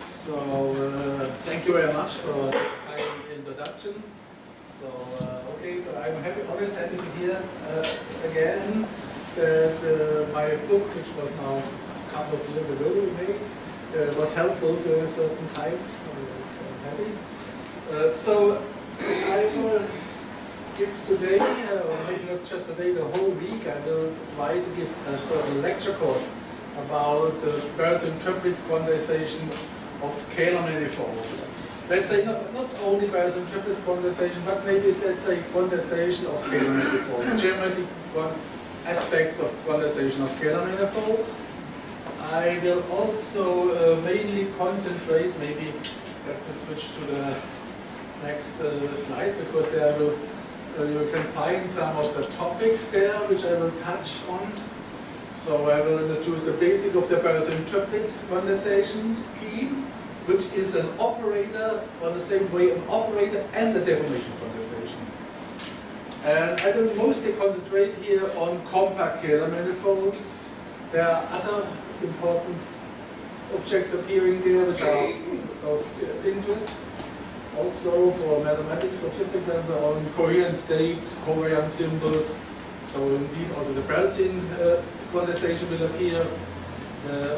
Thank you very much for this kind introduction. So I'm always happy to hear again that my book, which was now a couple of years ago maybe, was helpful to a certain type. So I'm happy. So I will give today, or maybe not just today, the whole week, I will try to give a sort of lecture course about Berezin Toeplitz quantization of scalar manifolds. Let's say not only Berezin Toeplitz quantization, but maybe let's say quantization of scalar manifolds, geometric aspects of quantization of scalar manifolds. I will also mainly concentrate, maybe let me switch to the next slide, because there you can find some of the topics there which I will touch on. So I will introduce the basic of the Berezin Toeplitz quantization scheme, which is an operator, on the same way an operator and a deformation quantization. And I will mostly concentrate here on compact scalar manifolds. There are other important objects appearing there which are of interest. Also for mathematics, for physics and so on, coherent states, covariant symbols. So indeed also the Berezin quantization will appear.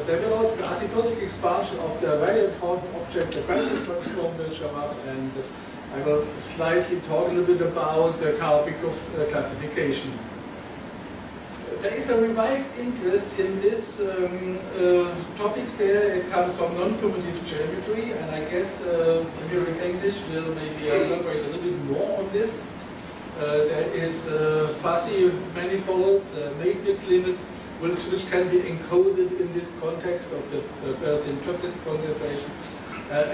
There will also be asymptotic expansion of the very important object, the Berezin transform will show up, and I will slightly talk a little bit about the Karl-Bickoff's classification. There is a revived interest in this topics there. It comes from non-commutative geometry, and I guess Empiric English will maybe elaborate a little bit more on this. There is fuzzy manifolds, matrix limits, which can be encoded in this context of the Berezin Toeplitz quantization.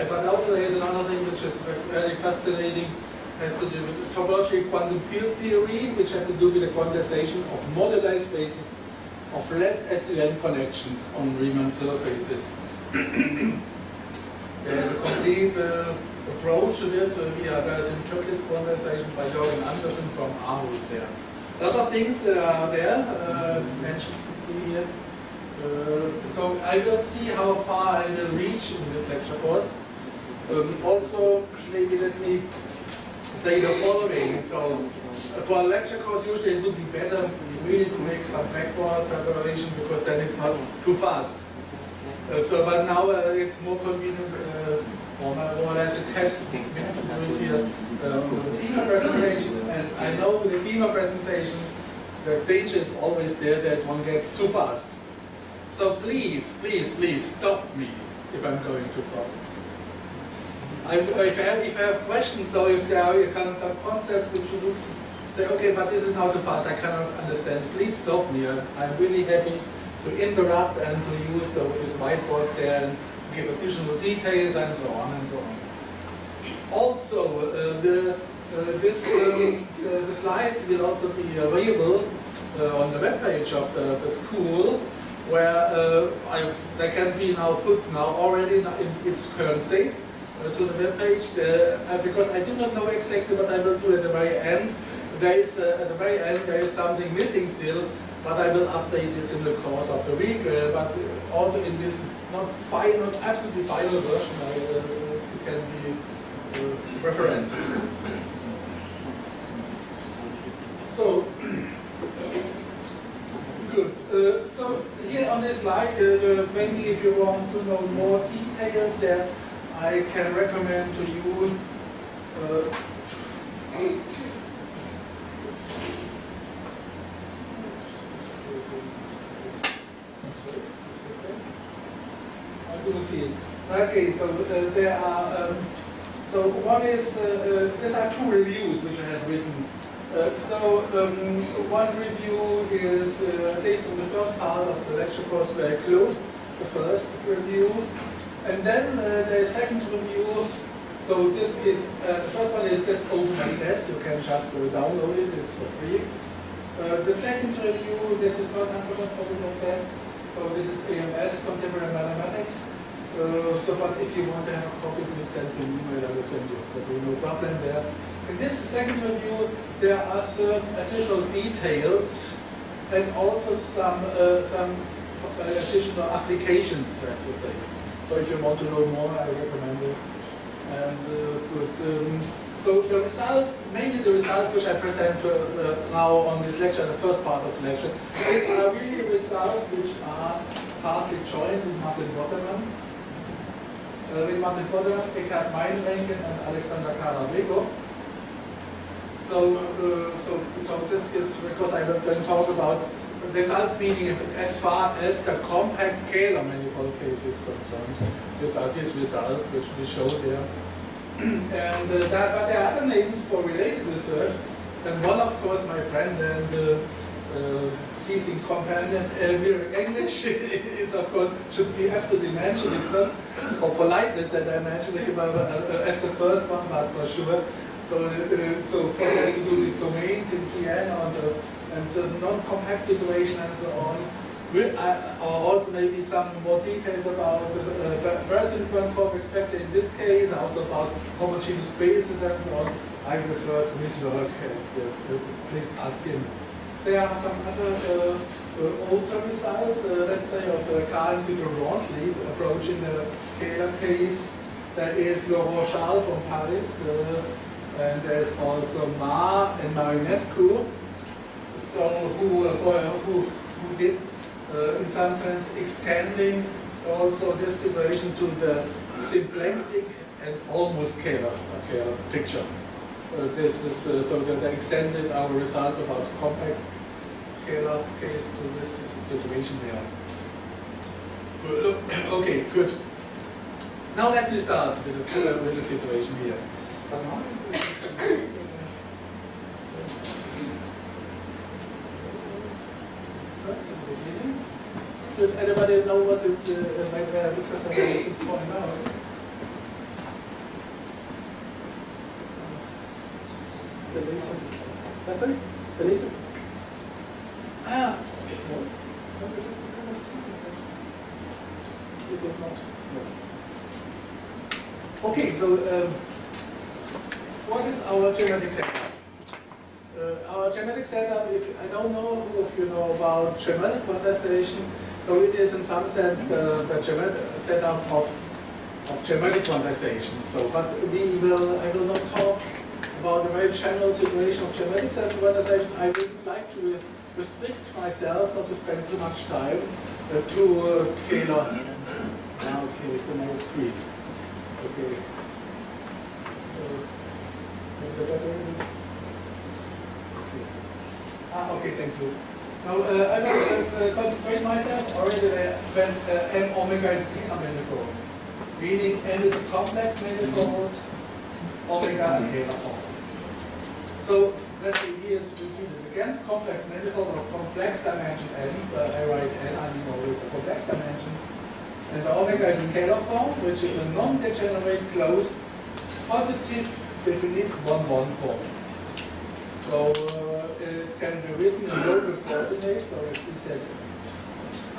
But also there is another thing which is very fascinating, has to do with topological quantum field theory, which has to do with the quantization of modular spaces of flat SUN connections on Riemann surfaces. There is a complete approach to this via Berezin Toeplitz quantization by Jürgen Andersen from Aarhus there. A lot of things are there, mentioned here. So I will see how far I will reach in this lecture course. Also, maybe let me say the following. So for a lecture course, usually it would be better really to make some backward preparation, because then it's not too fast. But now it's more convenient, or more or less it has to be here the beamer presentation. And I know with the beamer presentation, the danger is always there that one gets too fast. So please, please, please stop me if I'm going too fast. If I have questions, so if there are some concepts which you would say, okay, but this is now too fast, I cannot understand, please stop me. I'm really happy to interrupt and to use these whiteboards there and give additional details and so on and so on. Also, the slides will also be available on the webpage of the school, where they can be now put already in its current state to the webpage, because I do not know exactly what I will do at the very end. There is at the very end there is something missing still, but I will update this in the course of the week. But also in this not absolutely final version, it can be referenced. So. Good. So here on this slide, maybe if you want to know more details there, I can recommend to you I couldn't see it. Okay, so there are so one is these are two reviews which I have written. One review is based on the first part of the lecture course where I closed the first review. And then the second review, so this is, the first one is that's open access, you can just download it, it's for free. The second review, this is not open access, so this is AMS, Contemporary Mathematics. But if you want to have a copy, please send me an email, I will send you a copy, no problem there. In this second review, there are certain additional details and also some additional applications, I have to say. So if you want to know more, I recommend it. And so the results, mainly the results which I present now on this lecture, the first part of the lecture, these are really results which are partly joined with Martin Waterman. With Martin Waterman, Eckhard Meinrenken, and Alexander Karabekov. So this is because I will then talk about results, meaning as far as the compact Kähler manifold case is concerned. These are these results which we show there. And but there are other names for related research, and one, of course, my friend and teasing companion, Elvira English, is, of course, should be absolutely mentioned. It's not for politeness that I mentioned him as the first one, but for sure. So for that to do with domains in CN and so non-compact situation and so on. Or also maybe some more details about the Berezin transform, especially in this case, also about homogeneous spaces and so on. I refer to his work, please ask him. There are some other older results, let's say, of Karl and Peter Ronsley approaching the Kähler case. There is Laurent Charles from Paris, and there's also Ma and Marinescu, so who did, in some sense, extending also this situation to the symplectic and almost Kähler picture. This is so that they extended our results about compact Kähler case to this situation there. Okay, good. Now let me start with the situation here. Does anybody know what is because I'm looking for now? Berezin. That's it? Berezin? Ah! No? You did not? No. Okay, so what is our genetic setup? Our genetic setup, if I don't know who of you know about genetic quantization, so it is in some sense the genetic setup of genetic quantization. So, but I will not talk about the very general situation of genetic quantization. I would like to restrict myself, not to spend too much time, to Kähler. Okay, so now it's green. Okay. So, the better is. Okay, thank you. Now, I will concentrate myself already when M omega is Kähler manifold, meaning M is a complex manifold, omega a Kähler form. So, let me here repeat it again. Complex manifold of complex dimension n, I write n, I mean always a complex dimension. And the omega is in Kähler form, which is a non-degenerate, closed, positive, definite 1-1 form. So, it can be written in local coordinates, so if we said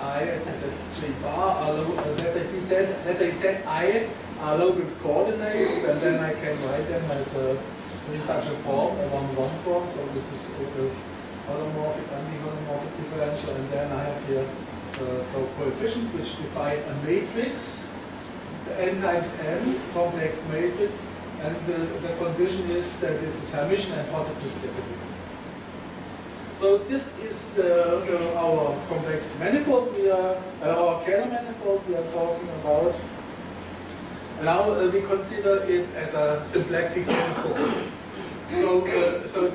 I, it is a G bar, let's say Z I are local coordinates, and then I can write them as in such a form, a 1-1 form, so this is a holomorphic, anti-holomorphic differential, and then I have here so coefficients which define a matrix, the n times n, complex matrix, and the condition is that this is Hermitian and positive definite. So this is our complex manifold, our Kähler manifold we are talking about. And now we consider it as a symplectic manifold. So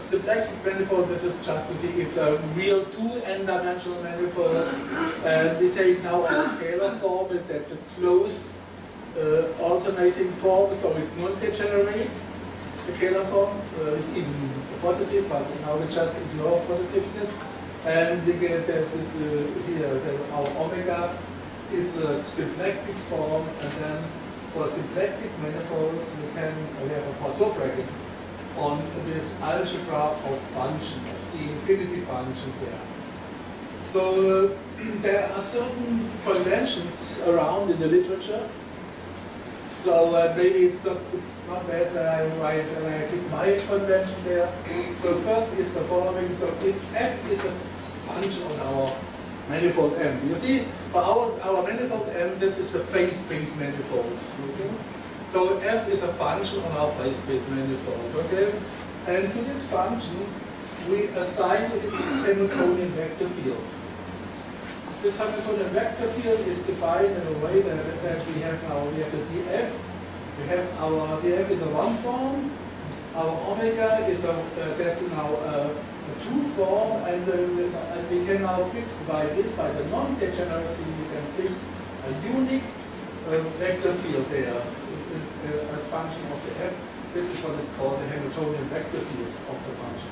symplectic manifold, this is just to see, it's a real 2 n-dimensional manifold. And we take now our Kähler form, that's a closed alternating form, so it's non-degenerate. The Kähler form is even positive, but now we just ignore positiveness, and we get that this here that our omega is a symplectic form, and then for symplectic manifolds we have a Poisson bracket on this algebra of functions, of C infinity functions there. So there are certain conventions around in the literature. So maybe it's not bad that I write my convention there. So first is the following. So if f is a function on our manifold M. You see, for our manifold M, this is the phase-space manifold. Okay? So F is a function on our phase-space manifold. Okay? And to this function, we assign its Hamiltonian vector field. This Hamiltonian vector field is defined in a way that we have the df. We have our df is a 1 form. Our omega is that's now a 2 form, and we can now fix by the non-degeneracy, we can fix a unique vector field there as function of the f. This is what is called the Hamiltonian vector field of the function.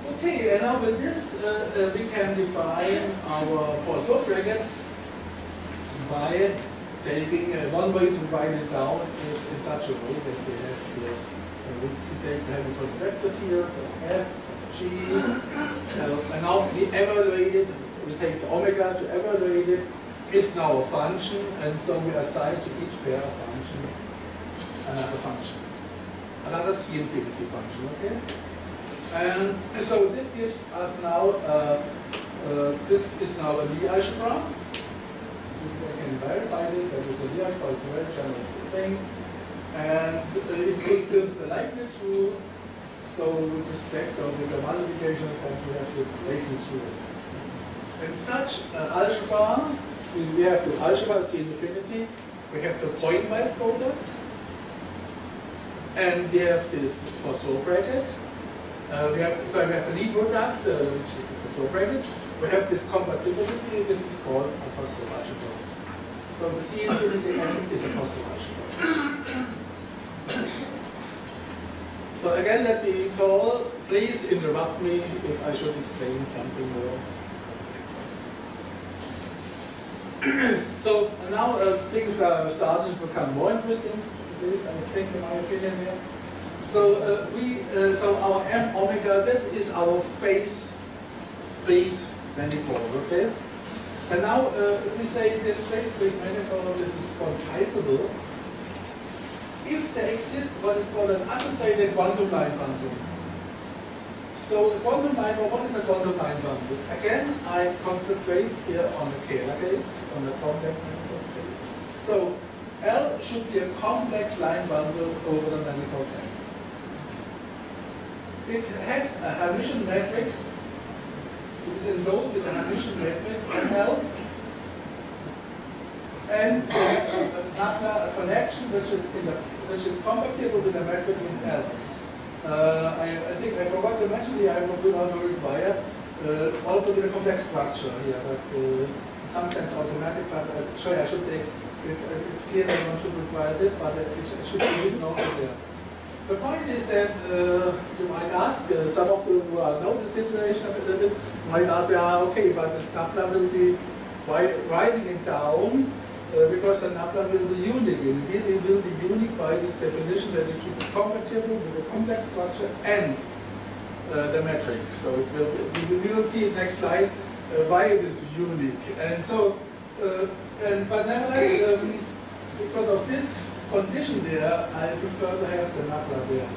Okay, and now with this, we can define our Poisson bracket by taking one way to write it down is in such a way that we have here, we take the Hamiltonian vector fields of f, of g, and now we evaluate it, we take the omega to evaluate it, is now a function, and so we assign to each pair of function another function, another C infinity function, okay? And so this gives us now, this is now a Lie algebra. I can verify this, that is a Lie algebra, it's a very general thing. And it fulfills the Leibniz rule. So with respect, so with the multiplication function, we have this Leibniz rule. In such algebra, we have this algebra C infinity, we have the pointwise product, and we have this Poisson bracket. We have the Lie product, which is the Poisson bracket. We have this compatibility. This is called a Poisson algebra. So the C infinity M is a Poisson algebra. So again, let me call. Please interrupt me if I should explain something more. So now things are starting to become more interesting. At least I think, in my opinion, here. So so our M omega, this is our phase space manifold, okay? And now we say this phase space manifold, this is quantizable if there exists what is called an associated quantum line bundle. So the quantum line, what is a quantum line bundle? Again, I concentrate here on the Kähler case, on the complex manifold case. So L should be a complex line bundle over the manifold M. It has a Hermitian metric. It is enrolled with a Hermitian metric L, and a connection which is compatible with the metric in L. I think I forgot to mention here. I will also require also with a complex structure here, but in some sense automatic. But sorry, I should say it's clear that one should require this, but it should be written also there. The point is that you might ask, some of you who know the situation a little bit, might ask, okay, but the Snappler will be writing it down because the Snappler will be unique. Indeed, it will be unique by this definition that it should be compatible with the complex structure and the metric. So it will, we will see in the next slide why it is unique. And so, but nevertheless, because of this condition there, I prefer to have the Snappler there.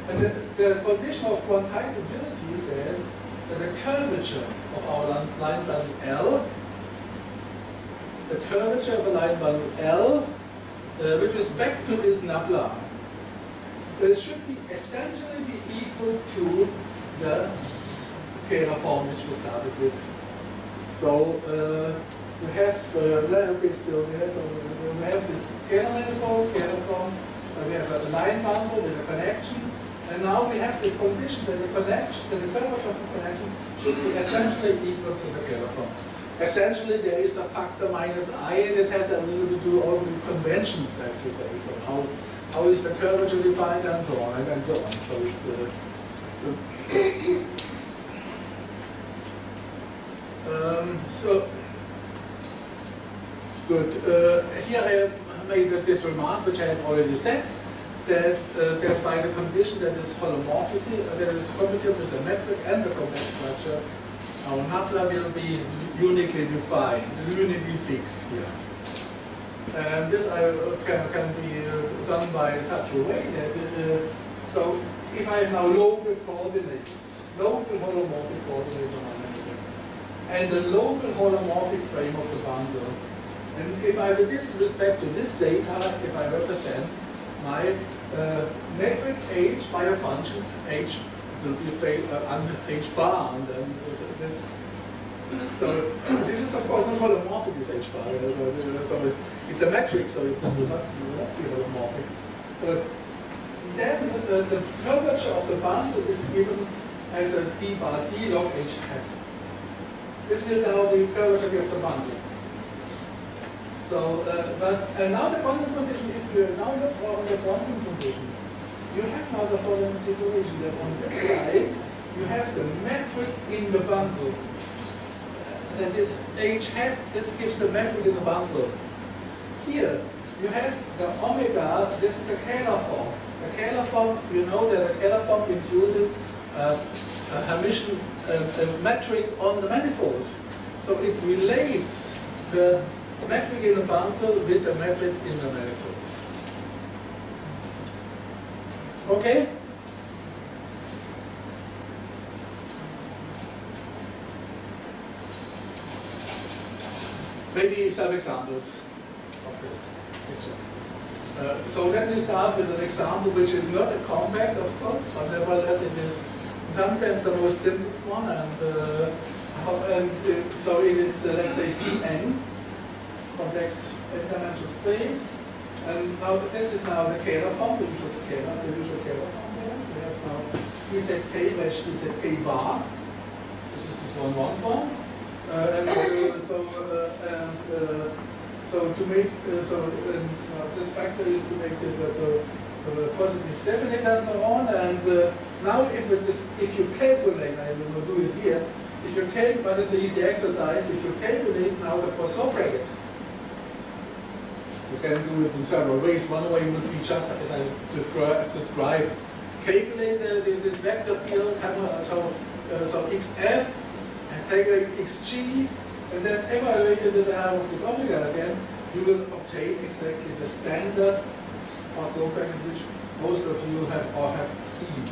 And the condition of quantizability says that the curvature of our line bundle L, the curvature of a line bundle L, with respect to this Snappler, should be essentially be equal to the Kähler form which we started with. So we have okay, still there. So we have this Kähler manifold, Kähler form. We have a line bundle with a connection, and now we have this condition that the connection, that the curvature of the connection should be essentially equal to the Kähler form. Essentially, there is the factor minus I, and this has a little to do also with conventions, I have to say. So how is the curvature defined, and so on and so on. So it's so good. Here I have made this remark, which I had already said, that by the condition that is holomorphism, that is compatible with the metric and the complex structure, our Snappler will be uniquely defined, uniquely fixed here. And this can be done by such a way that, so if I have now local coordinates, local holomorphic coordinates on my metric, and the local holomorphic frame of the bundle. And if I, with this respect to this data, if I represent my metric h by a function, h will be under h bar, and then this. So this is of course not holomorphic, this h bar. So it's a metric, so it will not be holomorphic. Then the curvature of the bundle is given as a d bar d log h hat. This will now the curvature of the bundle. So, and now the quantum condition, if you now look for the quantum condition, you have now the following situation that on this side, you have the metric in the bundle. And this h hat, this gives the metric in the bundle. Here, you have the omega, this is the Kähler form. The Kähler form, you know that the Kähler form induces a Hermitian metric on the manifold. So it relates the metric in the bundle with the metric in the manifold. Okay? Maybe some examples of this picture. So let me start with an example which is not a compact, of course, but nevertheless it is in some sense the most simplest one. And so it is, let's say, Cn, complex n-dimensional space. And now this is now the Kähler form, the usual Kähler form here. We have now EZK dash EZK bar. This is this 1-1 form. So to make this factor is to make this as a positive definite and so on. And now if you calculate, I will do it here. If you calculate, but it's an easy exercise. If you calculate now the Poisson bracket, you can do it in several ways. One way would be just as I described. Calculate this vector field. So xf. And take xg, and then evaluate it with the help of this omega again, you will obtain exactly the standard Poisson bracket which most of you have or have seen.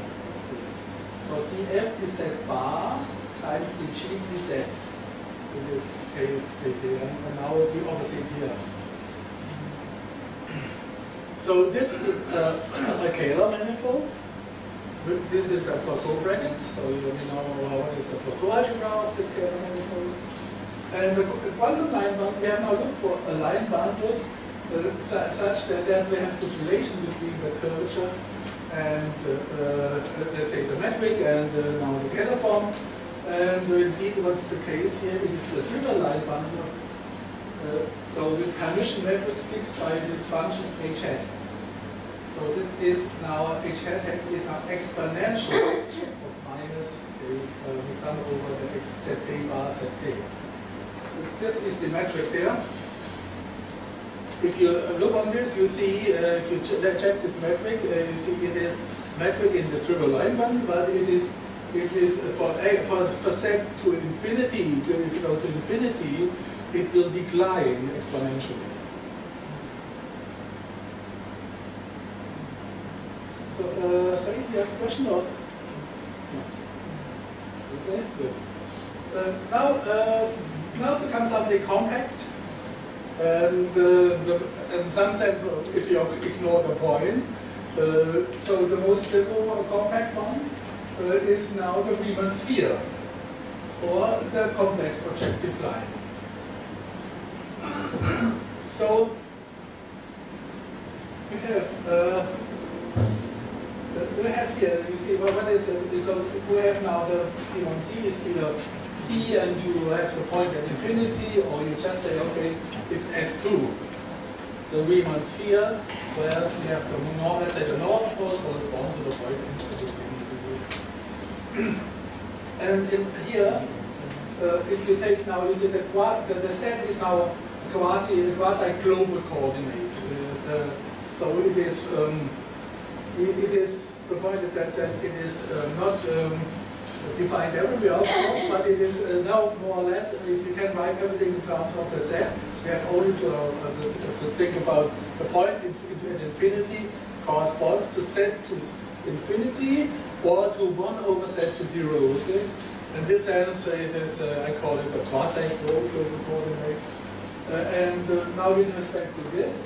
So df dz bar times dg dz. It is k, and now the opposite here. So this is a Kähler manifold. This is the Poisson bracket, so you know what is the Poisson algebra of this Kähler manifold. And the quantum line bundle, we have now looked for a line bundle such that we have this relation between the curvature and, let's say, the metric and now the Kähler form. And indeed, what's the case here? It is the triple line bundle. So with Hermitian metric fixed by this function h hat. So this is now, h hat is now exponential of minus the sum over the zk bar zk. This is the metric there. If you look on this, you see, if you check this metric, you see it is metric in this triple line bundle, but it is for set to infinity, if you go to infinity, it will decline exponentially. So, sorry, you have a question or? No. Okay, good. Now becomes something compact, and in some sense, if you ignore the point, so the most simple compact one is now the Riemann sphere, or the complex projective line. So we have here, you see, well, what is it? So we have now the P1C is either C and you have the point at infinity, or you just say, okay, it's S2. The Riemann sphere, where we have the north, let's say the north pole corresponds to the point at infinity. And in here, if you take now, you see the set is now a quasi-global coordinate. So it is provided that it is not defined everywhere, of course, but it is now more or less, if you can write everything in terms of the set, we have only to think about the point at infinity corresponds to set to infinity or to 1 over set to 0, okay? In this sense, it is, I call it a quasi-coordinate. Now with respect to this,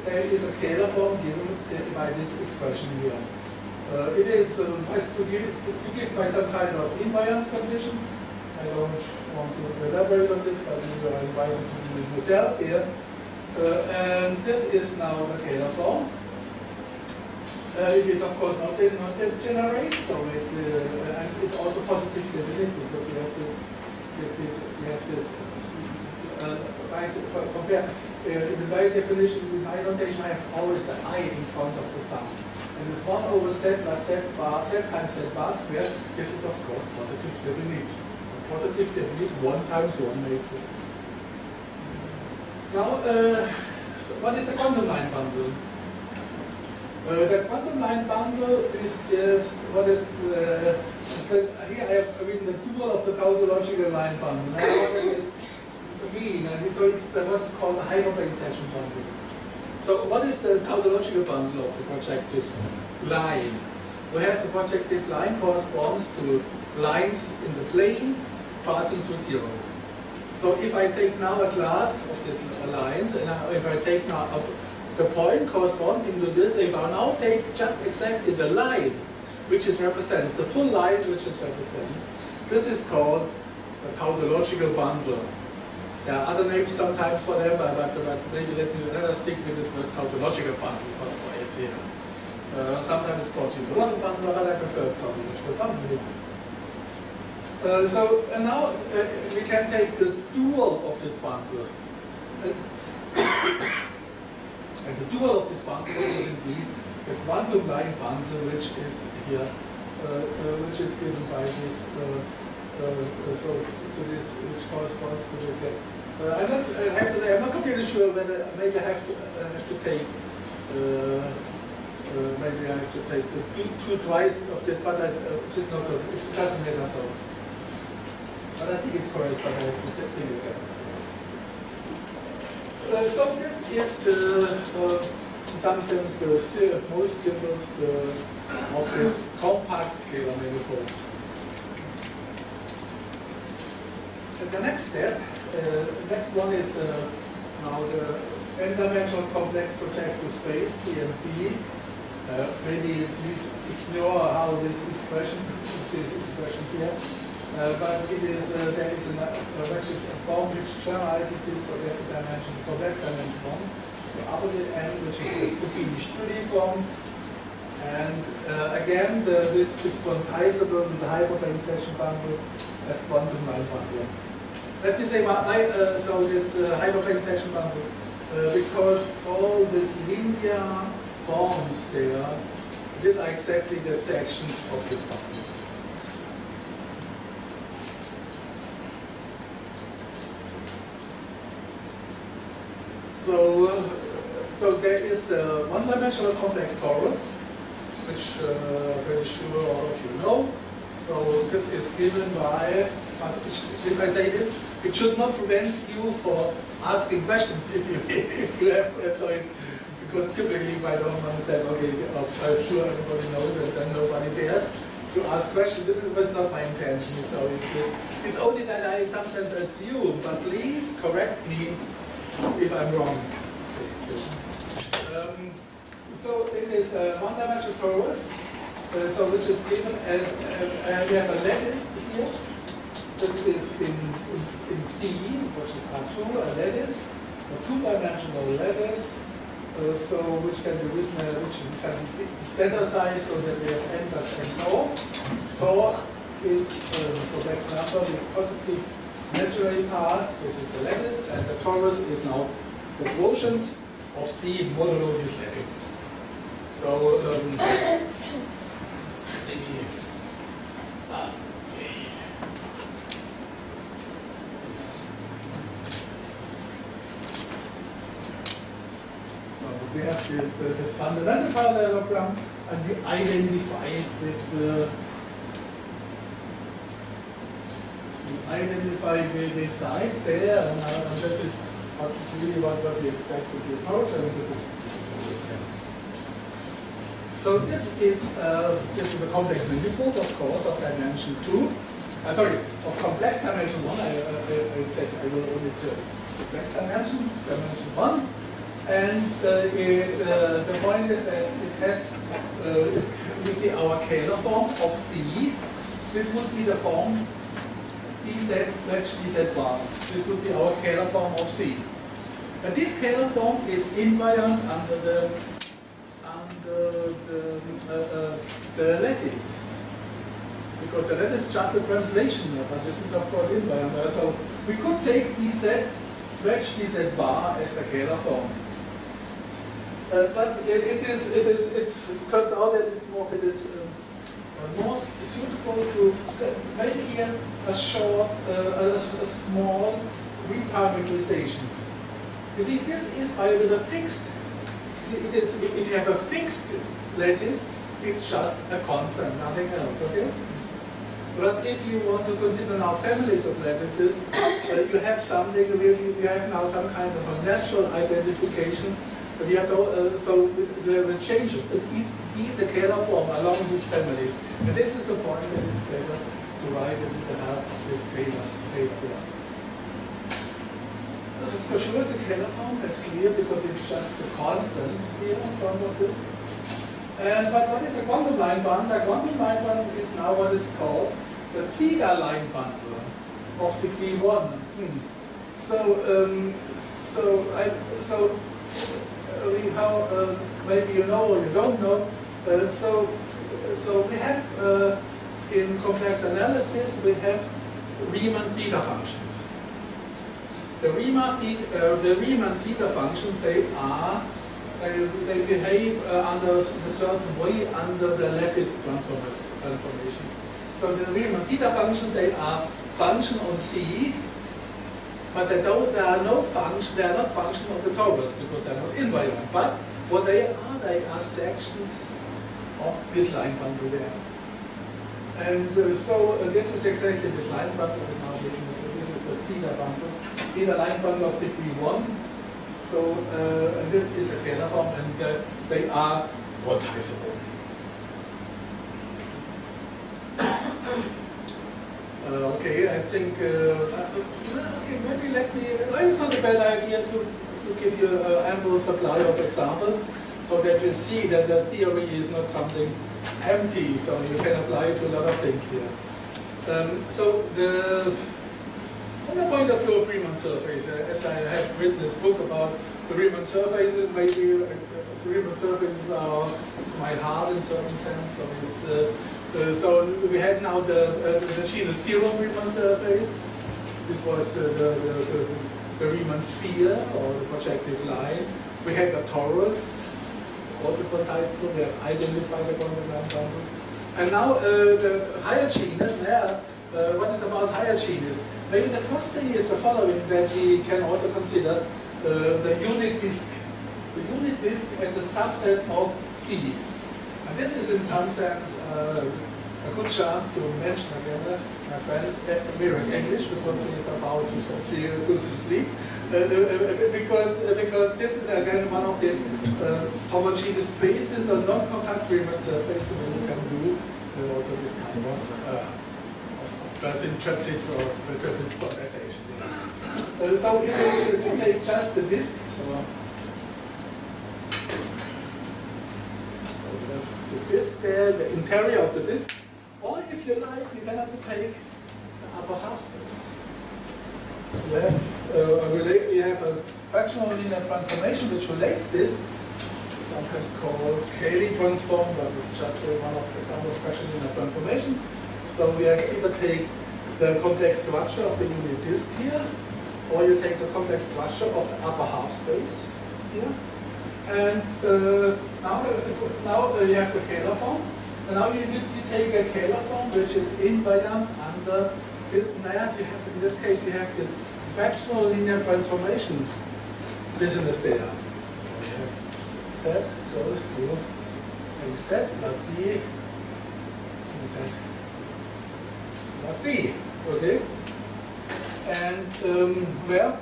there is a scalar form given by this expression here. It is given by some kind of invariance conditions. I don't want to elaborate on this, but you are invited to do it yourself here. And this is now the scalar form. It is of course not degenerate, so and it's also positive definite because you have this right compare in the right definition with high notation. I have always the I in front of the sum, and this 1 over z plus z bar z times z bar squared. This is of course positive definite. Positive definite 1 times 1 matrix. Now, so what is the quantum line bundle? The quantum line bundle is what is here I have written the dual of the tautological line bundle. Now what does this mean? And so it's what's called the hyperplane section bundle. So what is the tautological bundle of the projective line? We have the projective line corresponds to lines in the plane passing to 0. So if I take now a class of these lines, and if I take now the point corresponding to this, if I now take just exactly the line which it represents, the full line which it represents, this is called a tautological bundle. There are other names sometimes for them, but maybe let us stick with this word tautological bundle for it here. Sometimes it's called universal bundle, but I prefer tautological bundle. And now we can take the dual of this bundle. And the dual of this bundle is indeed the quantum line bundle, which is here, which is given by this, so to this, which corresponds to this here. I have to say, I'm not completely sure whether maybe I have to take, maybe I have to take the two twice of this, but it is not so. It doesn't matter so. But I think it's correct, but I have to think again. So this is the, in some sense, the most simplest of this compact scalar manifolds. And the next step, next one is now the n-dimensional complex projective space, PNC. Maybe please ignore how this expression here. But it is there is a form which generalizes this dimension, complex dimension form. The upper n, which is the Pupin-Studi form, and again this is quantizable with the hyperplane section bundle as quantum line bundle. Let me say why. So this hyperplane section bundle, because all these linear forms there, these are exactly the sections of this bundle. So there is the one-dimensional complex torus, which I'm pretty sure all of you know. So this is given by, if I say this, it should not prevent you for asking questions if you have so it, because typically my one says, okay, I'm sure everybody knows it, and nobody dares to ask questions. This was not my intention. So it's only that I in some sense assume, but please correct me if I'm wrong. So it is a one-dimensional torus, so which is given as we have a lattice here. This is in C, which is R2, a lattice, a two-dimensional lattice. So which can be written, which can be standardized so that we have n plus n tau. Tau is the complex number, the positive imaginary part. This is the lattice, and the torus is now the quotient of C modulo this lattice. So we have this fundamental parallelogram, and we identify this. Identify the sides there, and this is what is really what we expect to be approached. I think this is. So this is a complex manifold, of course, of dimension 2. sorry, of complex dimension 1, I said I will only do complex dimension 1, and the point is that it has, we see our scalar form of C. This would be the form dz wedge dz bar. This would be our scalar form of C. And this scalar form is invariant under the lattice. Because the lattice is just a translation, but this is of course invariant. So we could take dz wedge dz bar as the scalar form. But it turns out that it is more suitable to make here a short, a small reparametrization. You see, this is with a fixed. If you have a fixed lattice, it's just a constant, nothing else. Okay. But if you want to consider now families of lattices, you have something. You have now some kind of a natural identification. We have to, so we will change the scalar form along these families. And this is the point that it's better to write it with the help of this scalar here. So for sure it's a scalar form, that's clear because it's just a constant here in front of this. But what is a quantum line bundle? A quantum line bundle is now what is called the theta line bundle of degree 1. Maybe you know or you don't know. So we have in complex analysis we have Riemann theta functions. The Riemann theta function they behave under a certain way under the lattice transformation. So the Riemann theta function they are function on C. But they are not function of the torus because they are not invariant. But what they are sections of this line bundle there. And so this is exactly this line bundle. This is the theta bundle, theta line bundle of degree 1. So and this is the scalar form, and they are quantizable. Okay, I think, okay, maybe it's not a bad idea to give you an ample supply of examples so that you see that the theory is not something empty, so you can apply it to a lot of things here. From the point of view of Riemann surface, as I have written this book about the Riemann surfaces, maybe the Riemann surfaces are my heart in a certain sense, so it's so we had now the genus 0 Riemann surface. This was the Riemann sphere or the projective line. We had the torus, also quantizable. We have identified the quantum line bundle. And now the higher genus. What is about higher genus? Maybe the first thing is the following: that we can also consider the unit disk. The unit disk as a subset of C. And this is in some sense a good chance to mention again my friend mirroring English because he is about to sleep. Because this is again one of these homogeneous spaces or non-compact Riemann surfaces where you can do also this kind of Berezin Toeplitz or Toeplitz quantization. So it is to take just the disk. This disk there, the interior of the disk, or if you like, you can have to take the upper half space. You have a fractional linear transformation which relates this, sometimes called Cayley transform, but it's just one of the examples of fractional linear transformation. So we either take the complex structure of the unit disk here, or you take the complex structure of the upper half space here. And now you have the scalar form. And now you take a scalar form which is invariant under this. Now you have, in this case, you have this fractional linear transformation business there. So you have Z goes to a Z plus B, Z plus D. Okay? And well,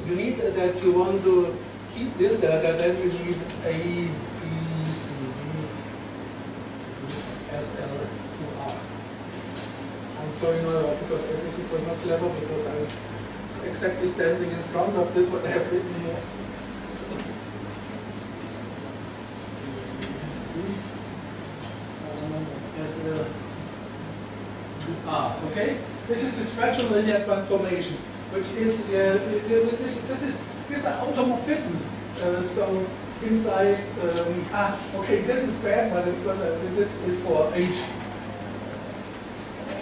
you need that you want to keep this data, then you need A, B, C, D, S, L, to R. I'm sorry now because this was not clever because I'm exactly standing in front of this what I have written here. So, okay. This is the spectral linear transformation, which is these are automorphisms. So inside, okay, this is bad, but this is for H.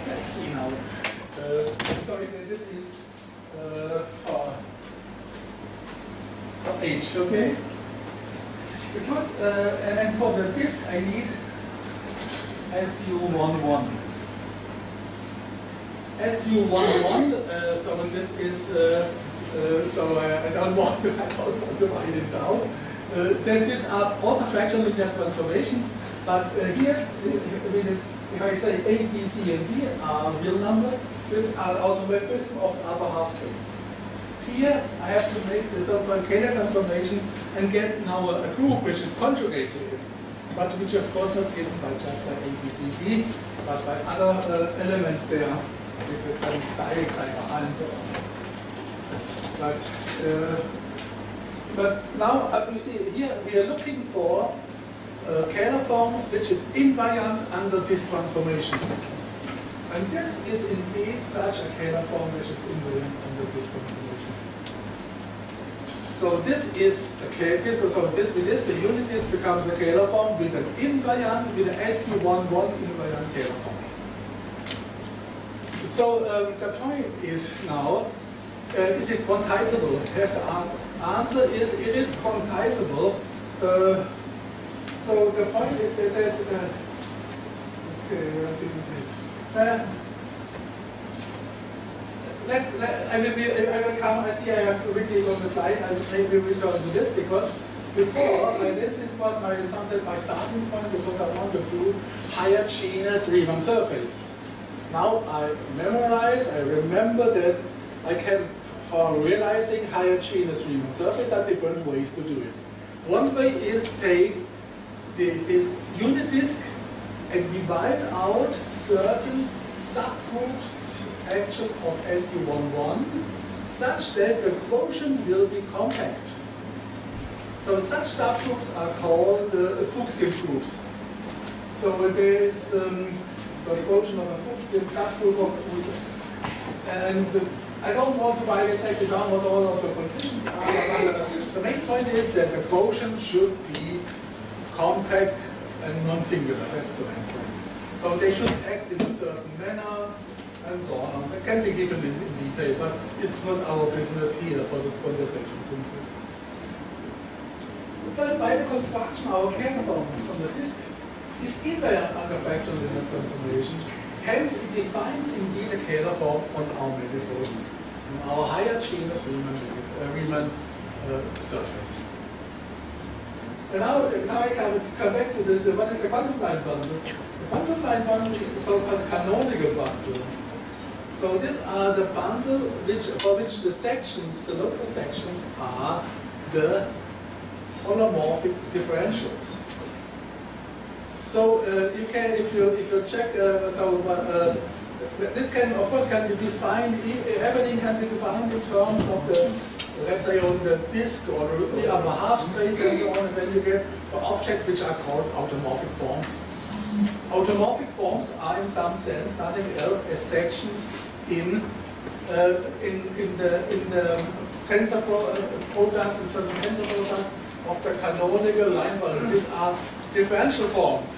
Let's see now. Sorry, this is for H, okay? Because, and for the disk I need SU11. SU11, so this is, I don't want to write it down. Then these are also fractional linear transformations, but here, if I say A, B, C, and D are real numbers, these are automorphism of the upper half space. Here, I have to make the so-called Kähler transformation and get now a group which is conjugate to it, but which of course not given by just by A, B, C, D, but by other elements there, with some psi, and so on. But now, you see, here we are looking for a Kähler form which is invariant under this transformation. And this is indeed such a Kähler form which is invariant under this transformation. So this is a Kähler, so this with this, the unit disk becomes a Kähler form with an invariant, with an SU11 invariant Kähler form. So the point is now, is it quantizable? Here's the answer is it is quantizable. So the point is that I will come. I see I have written this on the slide. I will maybe return to this because before this was my starting point because I want to do higher genus Riemann surface. Now I memorize. I remember that I can, for realizing higher genus Riemann surface, there are different ways to do it. One way is take this unit disk and divide out certain subgroups actually of SU11 such that the quotient will be compact. So such subgroups are called Fuchsian groups. So there is the quotient of a Fuchsian subgroup and I don't want to write exactly down what all of the conditions are, but the main point is that the quotient should be compact and non-singular. That's the main point. So they should act in a certain manner and so on. So it can be given in detail, but it's not our business here for this conversation. But by the construction, our Kähler form on the disk is invariant under fractional linear transformation. Hence, it defines indeed a Kähler form on our manifold, on our higher genus Riemann surface. And now I come back to this. What is the quantum line bundle? The quantum line bundle is the so-called canonical bundle. So these are the bundle for which the sections, the local sections, are the holomorphic differentials. So you can, if you check, this can of course be defined. Everything can be defined in terms of the, let's say, on the disk or the upper half space and so on, and then you get the objects which are called automorphic forms. Automorphic forms are, in some sense, nothing else as sections in the tensor product, in certain tensor product of the canonical line bundle. These are differential forms.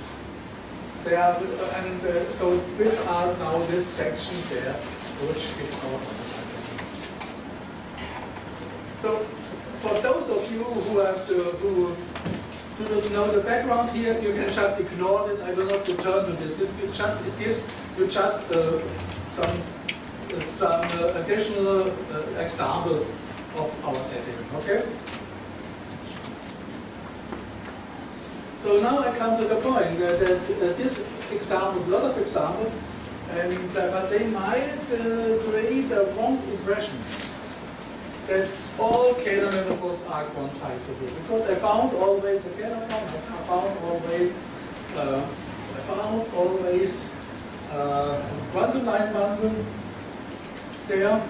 They are, so these are now this section there, which give our. So for those of you who have who do not know the background here, you can just ignore this. I will not return to this. It gives you just some additional examples of our setting. Okay. So now I come to the point that this examples, a lot of examples, and but they might create a wrong impression that all Kähler manifolds are quantizable, because I found always the Kähler form. I found always quantum line bundle bundle there.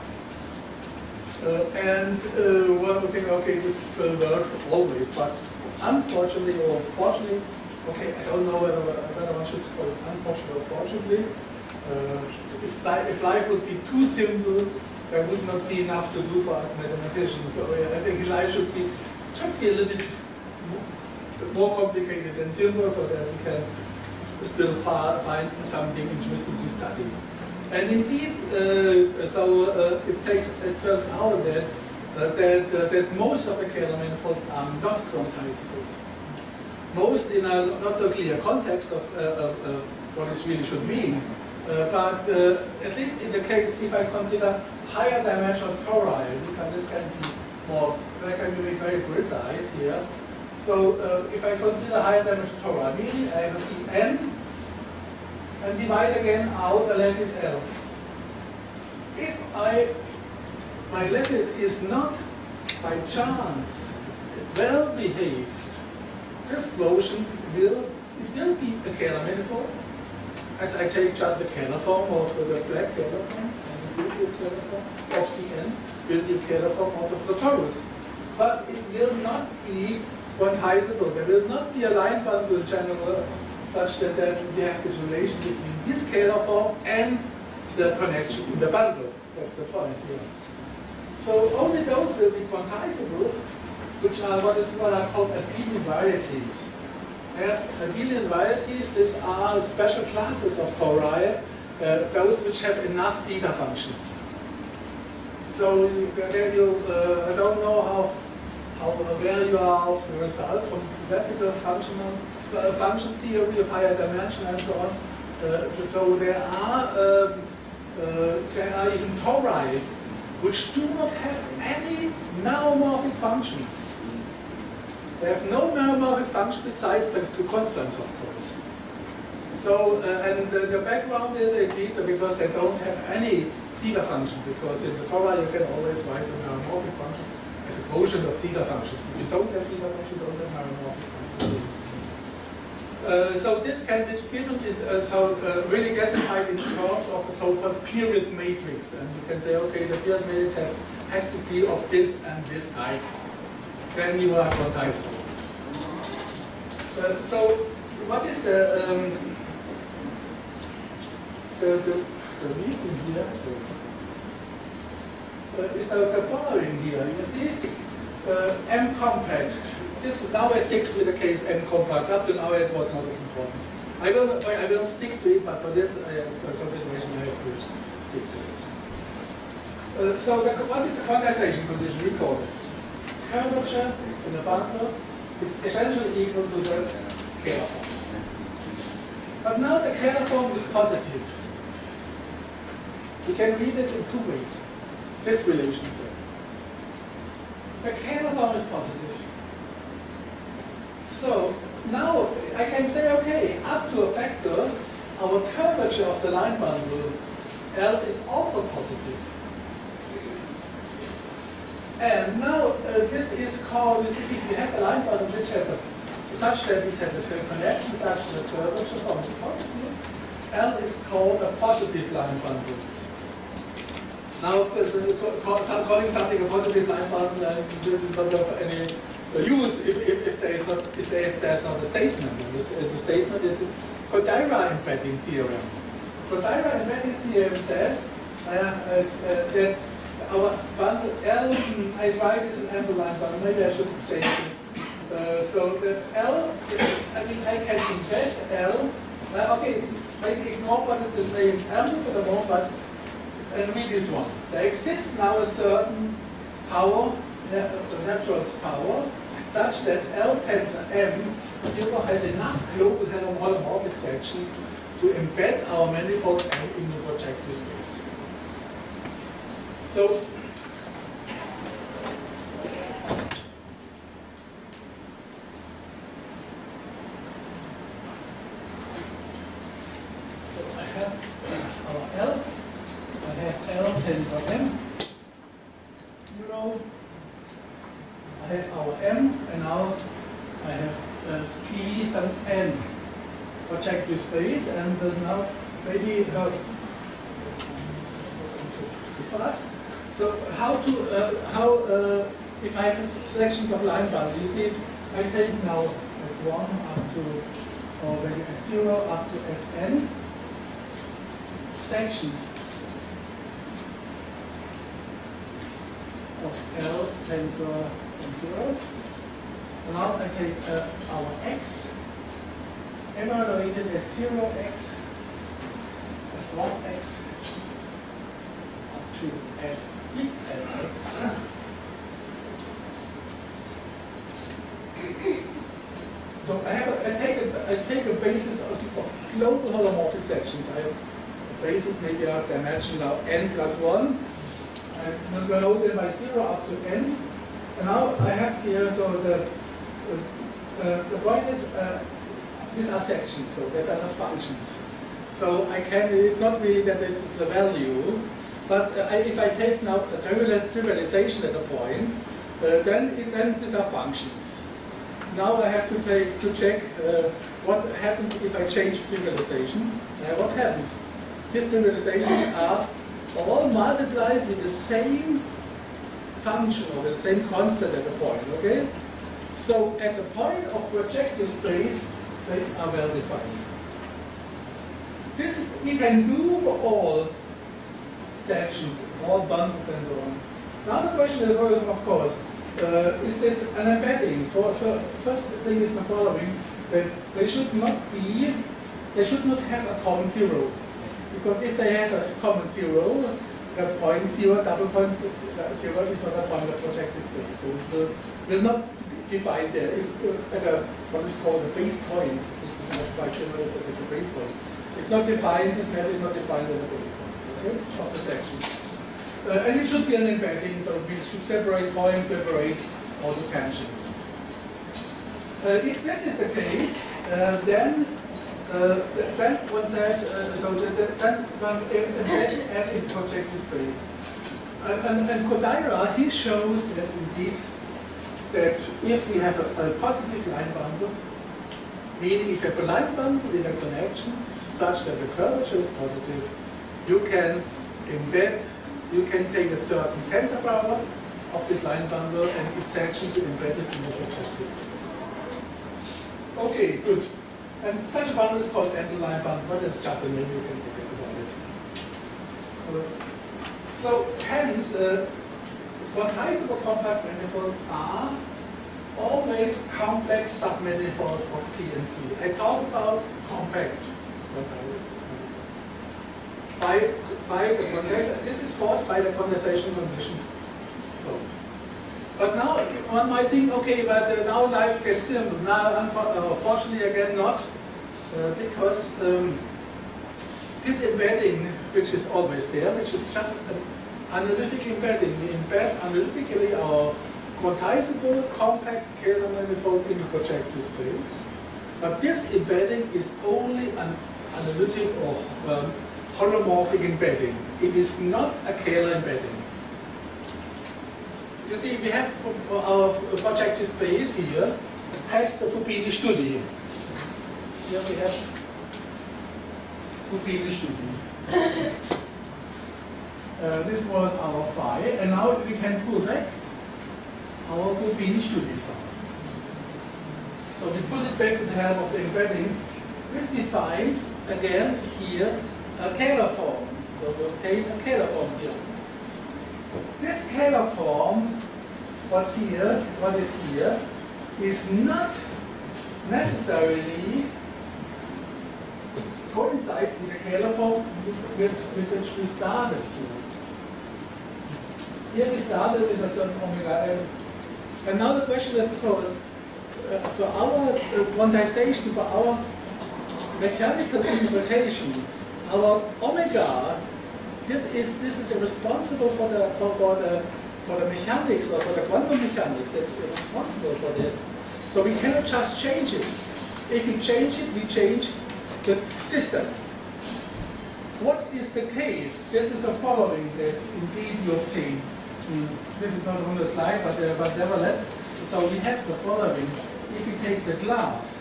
One would think, okay, this will work always, but unfortunately or fortunately, okay, I don't know whether one should call it unfortunately or fortunately. If life would be too simple, there would not be enough to do for us mathematicians. So I think life should be a little bit more complicated than simple, so that we can still find something interesting to study. And indeed, it turns out that most of the Kähler manifolds are not quantizable. Most in a not so clear context of what it really should mean. But at least in the case, if I consider higher dimensional tori, this can be more, I can be very precise here. So if I consider higher dimensional tori, meaning I have a Cn, and divide again out a lattice L. If my lattice is not by chance well behaved, this quotient will be a Kähler manifold, as I take just the Kähler form of the flat Kähler form, and it will be a Kähler form of Cn, will be a Kähler form also for the torus. But it will not be quantizable. There will not be a line bundle general such that we have this relation between this Kähler form and the connection in the bundle. That's the point here. So only those will be quantizable, which are what are called abelian varieties. Abelian varieties, these are special classes of tori, those which have enough theta functions. So I don't know how aware you are of the results from classical function theory of higher dimension and so on. So there are even tori which do not have any meromorphic function. They have no meromorphic function besides the constants, of course. So, and the background is indeed because they don't have any theta function, because in the tori you can always write a meromorphic function as a quotient of theta function. If you don't have theta function, you don't have meromorphic function. So this can be given, really classified in terms of the so-called period matrix. And you can say, okay, the period matrix has to be of this and this type. Then you are quantizable. So what is the reason here? Is the following here. You see, M compact. This now I stick to the case M compact. Up to now it was not of importance. I will stick to it, but for this consideration I have to stick to it. So what is the quantization condition? Recall it. Curvature in the bundle is essentially equal to the Kähler form. But now the Kähler form is positive. We can read this in two ways. This relation here. The Kähler form is positive. So now I can say, okay, up to a factor, our curvature of the line bundle L is also positive. And now this is called, you see, if we have a line bundle which has such that it has a connection such that the curvature form is positive, L is called a positive line bundle. Now, calling something a positive line bundle, this is not of any use if there is not a statement. The statement is Kodaira embedding theorem. Kodaira embedding theorem says that our bundle L, I write this in ample line bundle, maybe I should change it. So that L, I can embed L. Okay, maybe ignore what is the name L for the moment, and read this one. There exists now a certain power, natural power, such that L tensor M0 has enough global holomorphic section to embed our manifold M in the projective space. So I have our L. I have L tensor M. I have our M, and now I have P some N projective space, and now maybe fast. So if I have a selection of line bundle, you see, I take now S1 up to, or maybe S0 up to Sn sections of L tensor from 0. And now I take our x, evaluated as 0x, S1x, up to S equal x. So I take a basis of global holomorphic sections. I have a basis maybe of dimension now n+1. I'm going to load them by 0 up to n. And now I have here, so the point is, these are sections, so these are not functions. So it's not really that this is a value, but if I take now a trivialization at a point, then these are functions. Now I have to check what happens if I change trivialization. What happens? These trivializations are all multiplied with the same function or the same constant at a point, okay? So as a point of projective space, they are well defined. This we can do for all sections, all bundles and so on. Now the question is, of course, is this an embedding? First thing is the following, that they should not have a common zero. Because if they have a common zero, the point zero, double point zero is not a point of projective space. So it will not define there. If what is called a base point, which is not quite sure what is a base point. It's not defined, this map is not defined in the base points, okay, of the section. And it should be an embedding, so we should separate points, separate also tangents. If this is the case, then one says, then one embeds L in projective space. And Kodaira, he shows that indeed, that if we have a positive line bundle, meaning if you have a line bundle in a connection such that the curvature is positive, you can embed, you can take a certain tensor power of this line bundle and its section to embed it in the projective space. Okay, good. And such a bundle is called Endel line bundle, but it's just a name, you can forget about it. So hence, quantizable compact manifolds are always complex submanifolds of P and C. I talk about compact. By the quantization, this is forced by the quantization condition. So, but now one might think, okay, but now life gets simple. Now, unfortunately, again, not, because this embedding, which is always there, which is just an analytic embedding. We embed analytically our quantizable compact scalar manifold in the projective space. But this embedding is only an analytic or holomorphic embedding. It is not a scalar embedding. You see, we have our projective space here has the Fubini study. Here we have Fubini study. This was our phi, and now we can pull back our Fubini study phi. So we put it back to the help of the embedding. This defines, again, here, a scalar form. So we obtain a scalar form here. This scalar form, what is here, is not necessarily coincides with the scalar form with which we started. Here we started with a certain omega n. And now the question is, of course, for our quantization, for our mechanical interpretation, our omega, this is responsible for the mechanics or for the quantum mechanics. That's responsible for this. So we cannot just change it. If we change it, we change the system. What is the case? This is the following that indeed you obtain. This is not on the slide, but nevertheless. So we have the following. If we take the glass,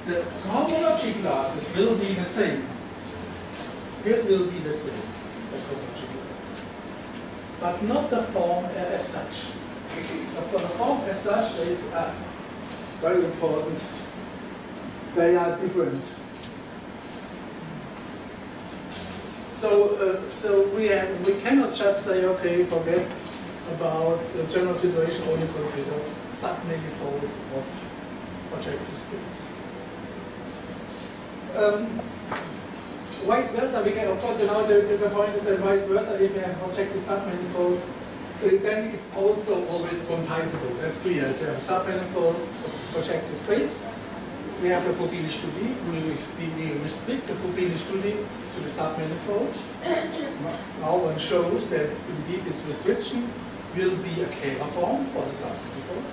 the homology classes will be the same. This will be the same, the topological basis. But not the form as such. But for the form as such, there is very important. They are different. So we cannot just say, okay, forget about the general situation, only consider submanifolds of projective space. Vice versa, we can, of course, now the point is that vice versa, if you have projective submanifold, then it's also always quantizable. That's clear. If you have submanifold of projective space, we have the Fourier study. We restrict the Fourier study to the submanifold. Now one shows that indeed this restriction will be a Kähler form for the submanifold.